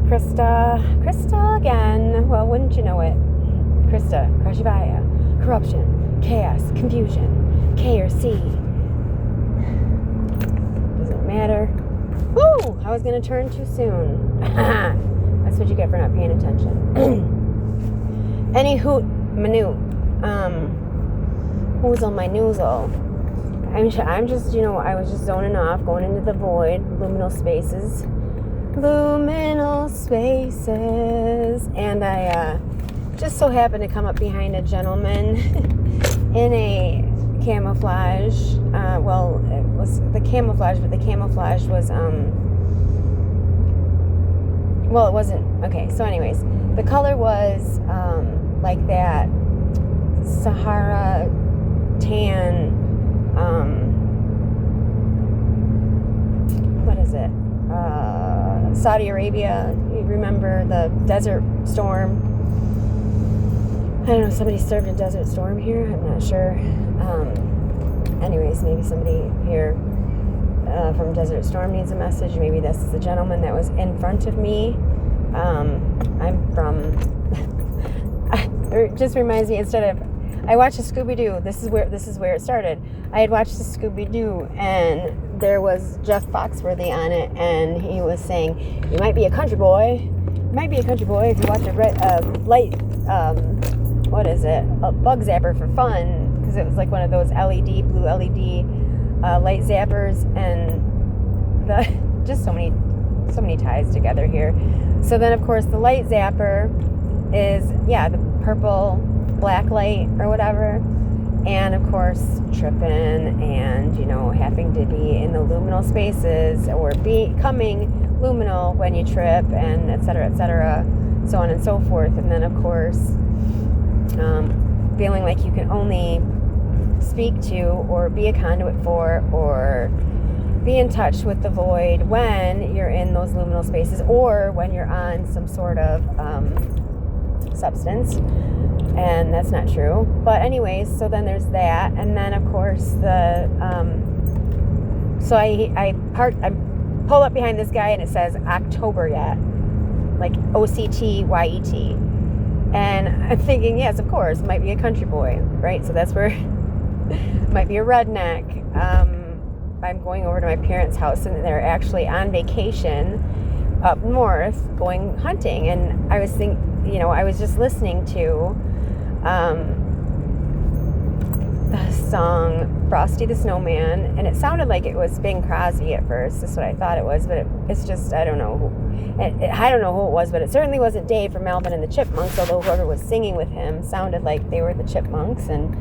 Krista. Krista again. Well, wouldn't you know it? Krista, Krashivaya, corruption, chaos, confusion, K or C. Doesn't matter. Woo! I was going to turn too soon. That's what you get for not paying attention. Any hoot, minute. Who's on my noozle? I'm just, I was just zoning off, going into the void, liminal spaces. Luminal spaces. And I just so happened to come up behind a gentleman in a camouflage. Well, it was the camouflage, but the camouflage was, well, it wasn't. Okay, so anyways, the color was like that Sahara tan, what is it? Saudi Arabia. You remember the Desert Storm? I don't know, somebody served a Desert Storm here? I'm not sure. Anyways, maybe somebody here from Desert Storm needs a message. Maybe this is the gentleman that was in front of me. I'm from... It just reminds me, I watched a Scooby-Doo. This is where it started. I had watched the Scooby-Doo, and there was Jeff Foxworthy on it, and he was saying, "You might be a country boy. You might be a country boy if you watch a bug zapper for fun," because it was like one of those blue LED light zappers, and just so many ties together here. So then, of course, the light zapper is the purple black light or whatever, and of course tripping and having to be in the luminal spaces or becoming luminal when you trip, and etc., so on and so forth. And then of course feeling like you can only speak to or be a conduit for or be in touch with the void when you're in those luminal spaces or when you're on some sort of substance. And that's not true. But anyways, so then there's that. And then, of course, so I pull up behind this guy, and it says October yet. Like OCTYET. And I'm thinking, yes, of course, might be a country boy, right? So that's where, might be a redneck. I'm going over to my parents' house, and they're actually on vacation up north going hunting. And I was I was just listening to the song Frosty the Snowman, and it sounded like it was Bing Crosby at first. That's what I thought it was, but it's just, I don't know who it was, but it certainly wasn't Dave from Alvin and the Chipmunks, although whoever was singing with him sounded like they were the Chipmunks. And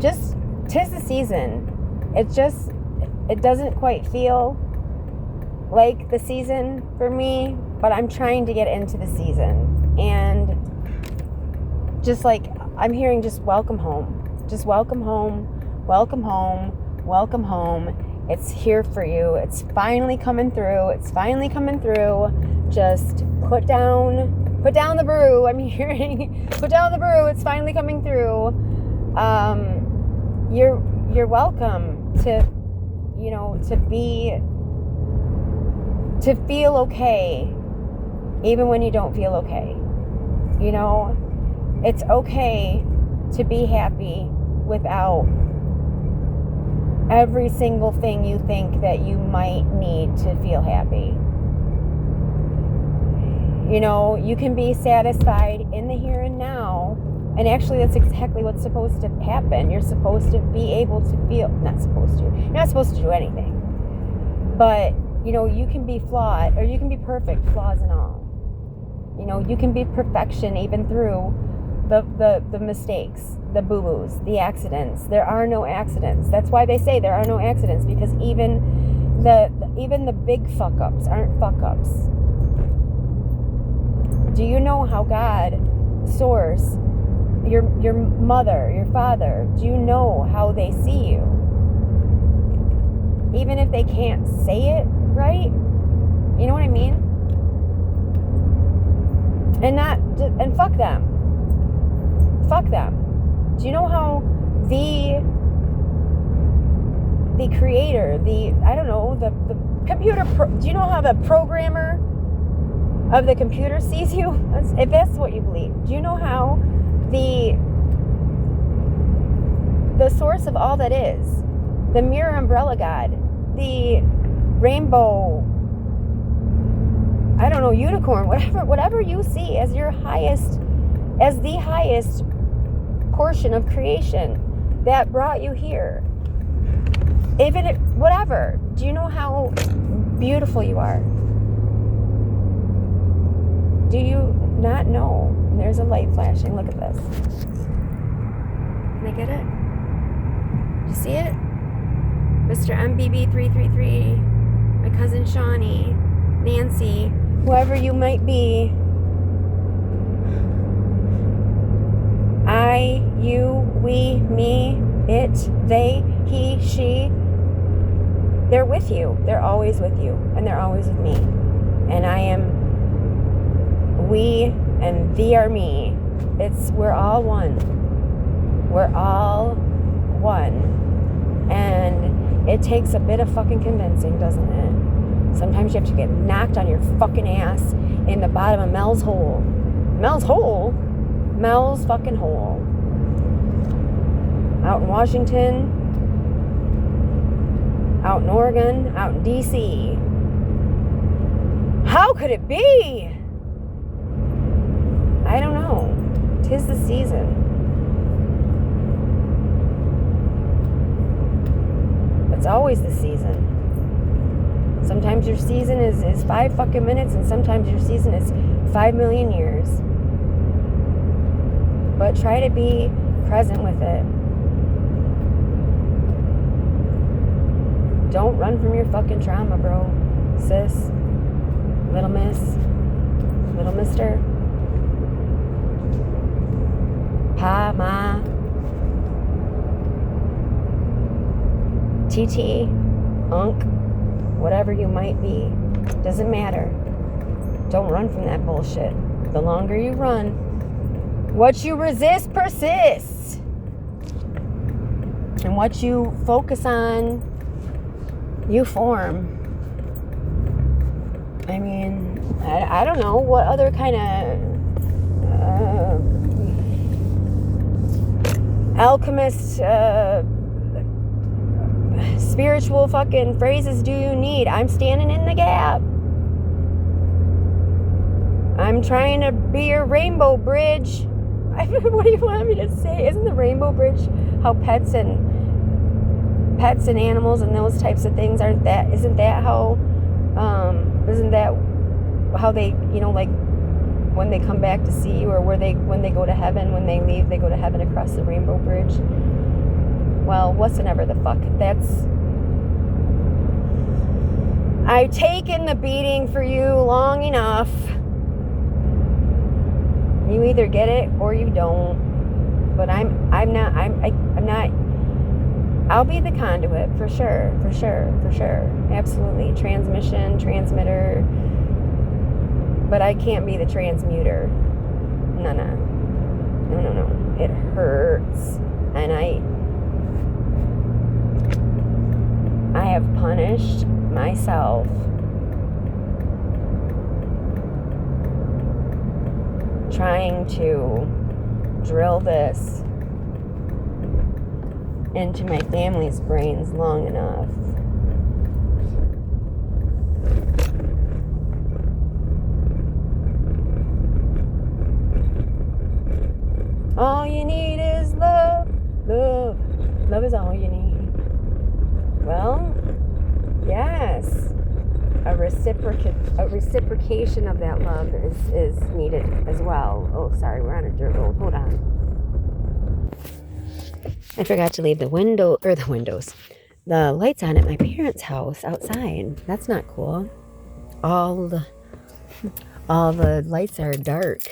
just, 'tis the season. It doesn't quite feel like the season for me, but I'm trying to get into the season. And just like, I'm hearing just welcome home. Just welcome home, welcome home, welcome home. It's here for you. It's finally coming through. Just put down the brew. I'm hearing, put down the brew. It's finally coming through. You're welcome to feel okay, even when you don't feel okay. It's okay to be happy without every single thing you think that you might need to feel happy. You can be satisfied in the here and now, and actually that's exactly what's supposed to happen. You're supposed to be able to feel, you're not supposed to do anything, but you can be flawed, or you can be perfect, flaws and all. You can be perfection even through the mistakes, the boo-boos, the accidents. There are no accidents. That's why they say there are no accidents, because even the big fuck-ups aren't fuck-ups. Do you know how God, Source, your mother, your father, do you know how they see you? Even if they can't say it right? You know what I mean? And fuck them. Fuck them. Do you know how the creator, the computer, do you know how the programmer of the computer sees you, if that's what you believe. Do you know how the source of all that is, the mirror umbrella god, the rainbow, I don't know, unicorn, whatever you see as your highest, as the highest portion of creation that brought you here, even if, whatever, do you know how beautiful you are? Do you not know? There's a light flashing. Look at this. Can I get it? You see it? Mr. MBB333, my cousin Shawnee, Nancy, whoever you might be. I, you, we, me, it, they, he, she. They're with you. They're always with you. And they're always with me. And I am we, and thee are me. We're all one. We're all one. And it takes a bit of fucking convincing, doesn't it? Sometimes you have to get knocked on your fucking ass in the bottom of Mel's hole. Mel's hole? Mel's fucking hole. Out in Washington, out in Oregon, out in DC. How could it be? I don't know. 'Tis the season. It's always the season. Sometimes your season is 5 fucking minutes, and sometimes your season is 5 million years. But try to be present with it. Don't run from your fucking trauma, bro. Sis. Little miss. Little mister. Pa, ma. TT. Unc. Whatever you might be. Doesn't matter. Don't run from that bullshit. The longer you run, what you resist persists. And what you focus on, you form. I mean, I don't know what other kind of alchemist, spiritual fucking phrases do you need? I'm standing in the gap. I'm trying to be your rainbow bridge. What do you want me to say? Isn't the rainbow bridge how pets and animals and those types of things isn't that how they, you know, like when they come back to see you, or when they go to heaven, when they leave, they go to heaven across the rainbow bridge? Well, whatsoever the fuck. I've taken the beating for you long enough. You either get it or you don't. But I'm not. I'll be the conduit for sure. Absolutely. Transmission, transmitter. But I can't be the transmuter. No. It hurts. And I have punished myself trying to drill this into my family's brains long enough. All you need is love. Love is all you need. Well, yes. A reciprocation of that love is needed as well. Oh, sorry, we're on a dirt road. Hold on. I forgot to leave the lights on at my parents' house outside. That's not cool. All the lights are dark.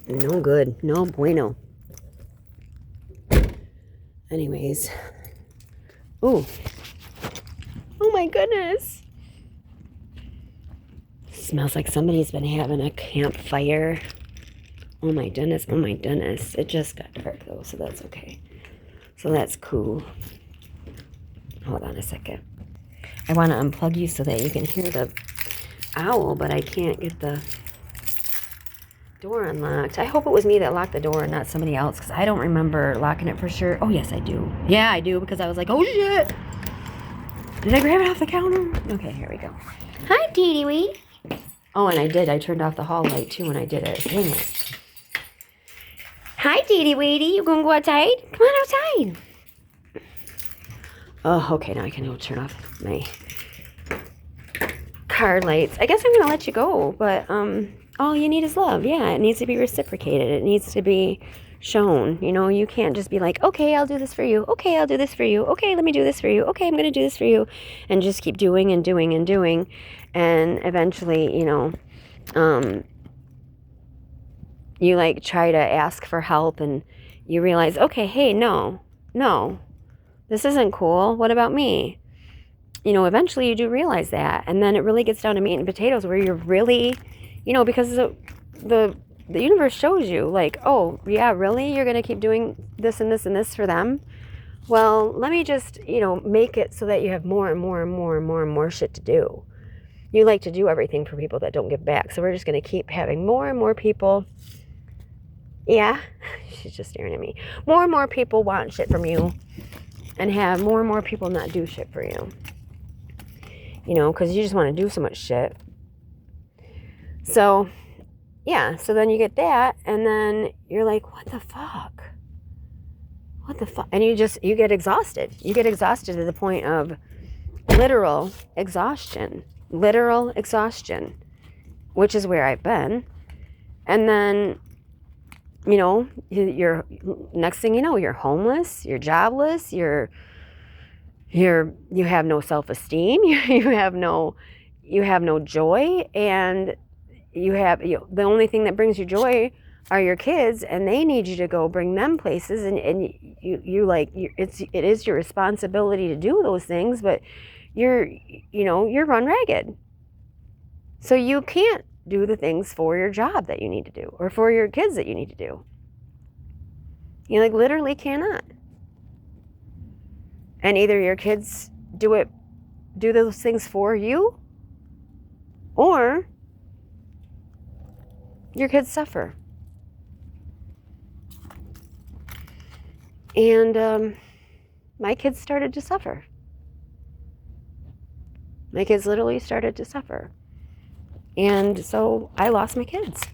No good. No bueno. Anyways. Ooh. Oh my goodness. Smells like somebody's been having a campfire. Oh my goodness. It just got dark though, so that's okay. So that's cool. Hold on a second. I want to unplug you so that you can hear owl, but I can't get the door unlocked. I hope it was me that locked the door and not somebody else, because I don't remember locking it for sure. Oh, yes, I do. Yeah, I do, because I was like, oh, shit. Did I grab it off the counter? Okay, here we go. Hi, Teeny Wee. Oh, and I did. I turned off the hall light, too, when I did it. Dang it. Hi, Teeny Weedy. You gonna go outside? Come on outside. Oh, okay. Now I can go turn off my car lights. I guess I'm gonna let you go, but all you need is love. Yeah, it needs to be reciprocated. It needs to be shown. You know, you can't just be like, okay, I'll do this for you. Okay, I'll do this for you. Okay, let me do this for you. Okay, I'm gonna do this for you, and just keep doing and doing and doing, and eventually, you know, you like try to ask for help, and you realize, okay, hey, no, this isn't cool. What about me? You know, eventually you do realize that. And then it really gets down to meat and potatoes, where you're really, you know, because the universe shows you like, oh, yeah, really? You're going to keep doing this and this and this for them? Well, let me just, you know, make it so that you have more and more and more and more and more shit to do. You like to do everything for people that don't give back. So we're just going to keep having more and more people. Yeah, she's just staring at me. More and more people want shit from you, and have more and more people not do shit for you. You know, because you just want to do so much shit. So, yeah, so then you get that, and then you're like, what the fuck? What the fuck? And you get exhausted. You get exhausted to the point of literal exhaustion, which is where I've been. And then, you know, you're next thing you know, you're homeless, you're jobless, you have no self-esteem, you have no joy, and the only thing that brings you joy are your kids, and they need you to go bring them places, and it is your responsibility to do those things, but you're run ragged. So you can't do the things for your job that you need to do, or for your kids that you need to do. You like literally cannot. And either your kids do those things for you, or your kids suffer. And my kids started to suffer. My kids literally started to suffer. And so I lost my kids.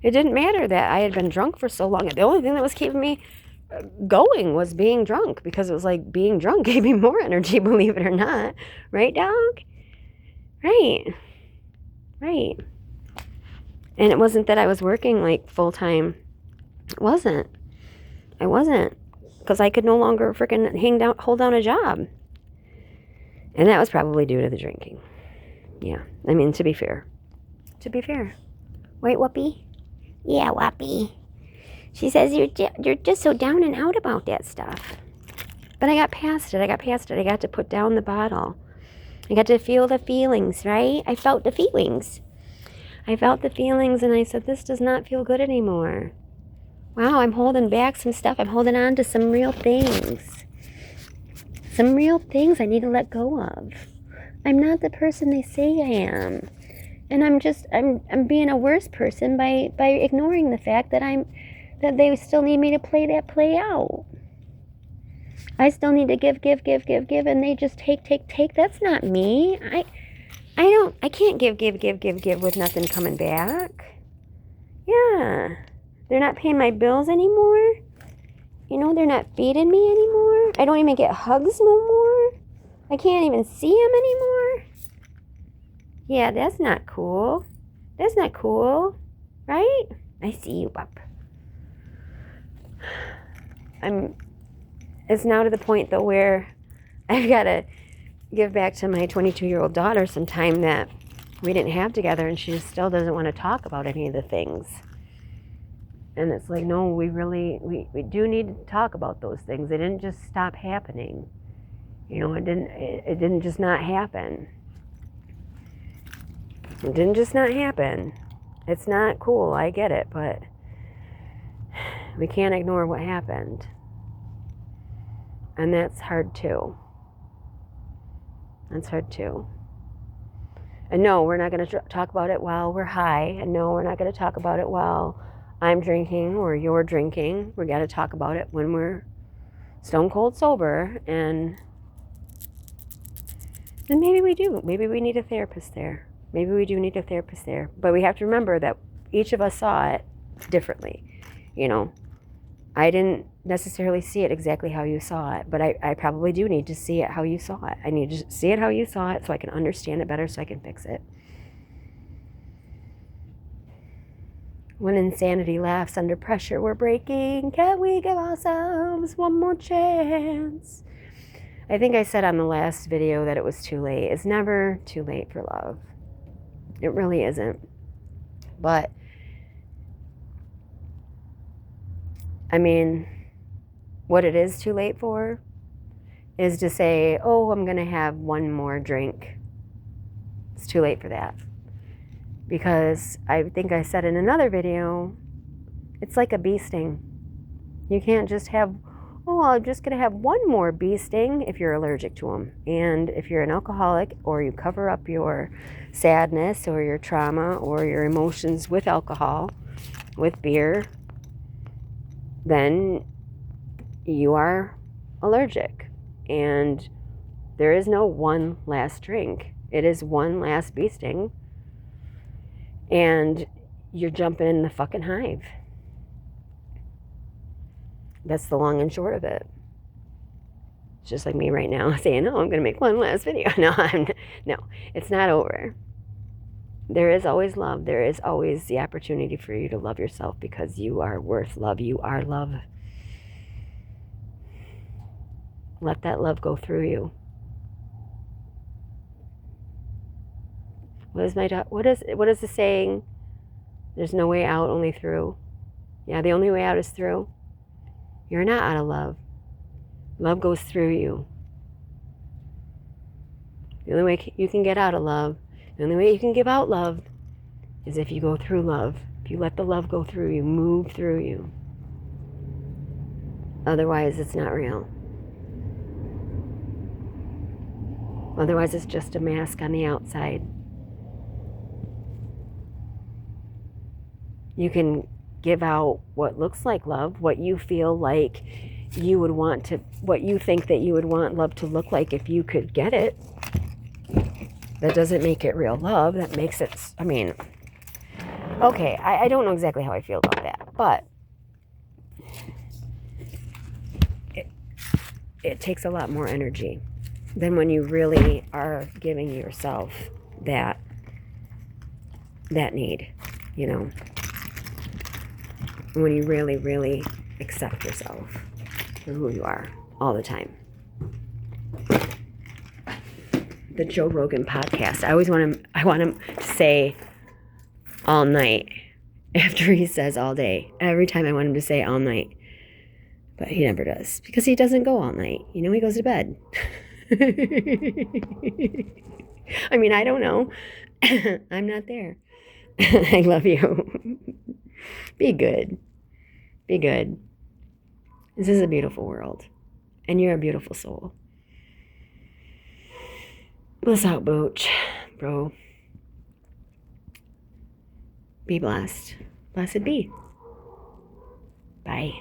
It didn't matter that I had been drunk for so long. The only thing that was keeping me going was being drunk, because it was like being drunk gave me more energy, believe it or not. Right, dog? Right. And it wasn't that I was working like full time. I wasn't, because I could no longer freaking hold down a job. And that was probably due to the drinking. Yeah, I mean, to be fair. Right, Whoopi? Yeah, Whoopi. She says you're just so down and out about that stuff. But I got past it. I got to put down the bottle. I got to feel the feelings, right? I felt the feelings, and I said, this does not feel good anymore. Wow, I'm holding back some stuff. I'm holding on to some real things. I need to let go of. I'm not the person they say I am. And I'm being a worse person by ignoring the fact that they still need me to play out. I still need to give, and they just take. That's not me. I can't give with nothing coming back. Yeah. They're not paying my bills anymore. You know, they're not feeding me anymore. I don't even get hugs no more. I can't even see them anymore. Yeah, that's not cool. Right? I see you, pup. It's now to the point, though, where I've got to give back to my 22-year-old daughter some time that we didn't have together, and she just still doesn't want to talk about any of the things. And it's like, no, we do need to talk about those things. They didn't just stop happening. You know, it didn't just not happen. It didn't just not happen. It's not cool, I get it, but we can't ignore what happened. And that's hard too. And no, we're not going to talk about it while we're high. And no, we're not going to talk about it while I'm drinking or you're drinking. We got to talk about it when we're stone cold sober. And maybe we do. Maybe we need a therapist there. Maybe we do need a therapist there. But we have to remember that each of us saw it differently. You know, I didn't necessarily see it exactly how you saw it, but I probably do need to see it how you saw it. I need to see it how you saw it so I can understand it better so I can fix it. When insanity laughs under pressure, we're breaking. Can we give ourselves one more chance? I think I said on the last video that it was too late. It's never too late for love. It really isn't. But, I mean, what it is too late for is to say, oh, I'm going to have one more drink. It's too late for that. Because I think I said in another video, it's like a bee sting. You can't just have, oh, I'm just going to have one more bee sting if you're allergic to them. And if you're an alcoholic or you cover up your sadness or your trauma or your emotions with alcohol, with beer, then you are allergic. And there is no one last drink. It is one last bee sting. And you're jumping in the fucking hive. That's the long and short of it. It's just like me right now saying, oh, I'm going to make one last video. No, it's not over. There is always love. There is always the opportunity for you to love yourself because you are worth love. You are love. Let that love go through you. What is the saying? There's no way out, only through. Yeah, the only way out is through. You're not out of love. Love goes through you. The only way you can get out of love, the only way you can give out love is if you go through love. If you let the love go through you, move through you. Otherwise, it's not real. Otherwise, it's just a mask on the outside. You can give out what looks like love, what you feel like you would want to, what you think that you would want love to look like if you could get it. That doesn't make it real love. That makes it, okay, I don't know exactly how I feel about that, but it takes a lot more energy than when you really are giving yourself that need, you know. When you really, really accept yourself for who you are all the time. The Joe Rogan podcast. I want him to say all night after he says all day. Every time I want him to say all night. But he never does. Because he doesn't go all night. You know, he goes to bed. I mean, I don't know. I'm not there. I love you. Be good. Be good. This is a beautiful world. And you're a beautiful soul. Bliss out, Booch, bro. Be blessed. Blessed be. Bye.